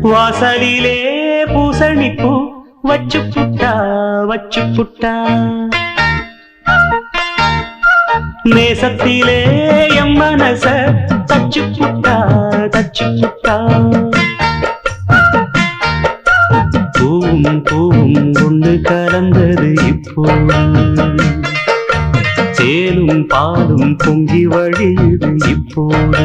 வாசலிலே பூசணிப்பூ வச்சு புட்டா நேசத்திலே எம் மனச தச்சு புட்டா பூவும் ஒன்று கலந்தது இப்போது தேனும் பாலும் பொங்கி வழியுது இப்போது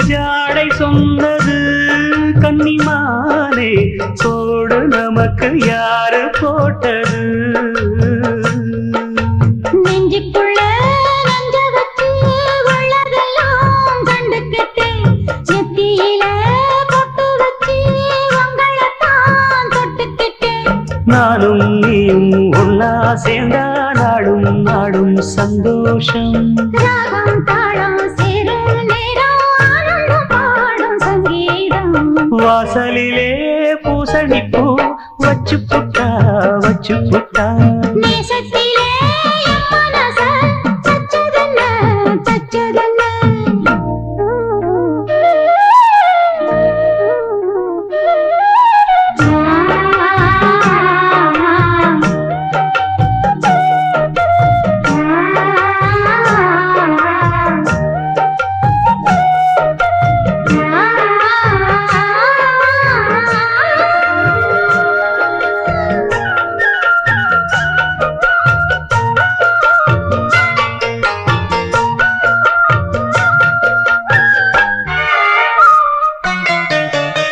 ஜாடை சொன்னது கன்னிமானே கோடு நமக்கு யாரு போட்டது நெஞ்சுக்குள்ள நஞ்ச வச்சு உள்ளதெல்லாம் கண்டுக்கிட்டு நெத்தியில பொட்டு வச்சு உங்களைத்தான் தொட்டுக்கிட்டு நானும் நீயும் ஒன்னா சேர்ந்தா நாடும் சந்தோஷம் ராகம் தாளம் சேரும் வாசலிலே பூசணிப்பூ வச்சு புட்டா நேசத்திலே மனச தச்சதென்ன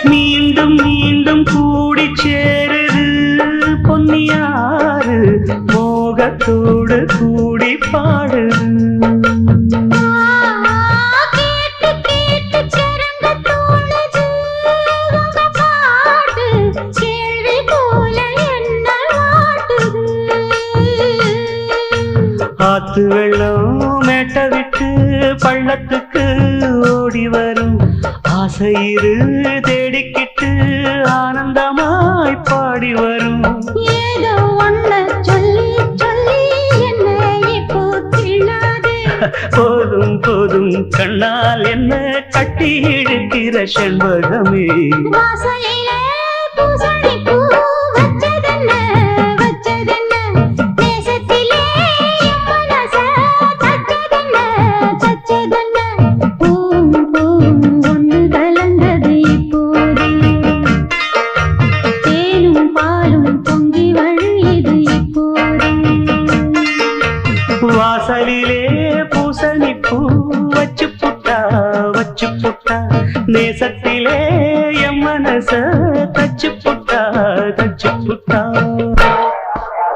மீண்டும் கூடி சேருது பொன்னியாறு மோகத்தோடு கூடி பாடுது ஆத்து வெள்ளம் மேட்ட விட்டு பள்ளத்துக்கு ஓடி வரும் ஆசையிரு தேடிக்கிட்டு ஆனந்தமாய் பாடி வரும் ஏதோ ஒன்ன சொல்லி என்ன இப்போ திள்ளாதே போதும் கண்ணால் என்ன கட்டி இழுக்கிற செண்பகமே வாசலிலே பூசணிப்பூ வச்சதென்ன நேசத்திலே மனச தச்சதென்ன பூவும் ஒன்று கலந்தது இப்போது தேனும் பாலும் பொங்கி வழியுது இப்போது வாசலிலே பூசணிப்பூ வச்சு புட்டா நேசத்திலே எம் மனச தச்சு புட்டா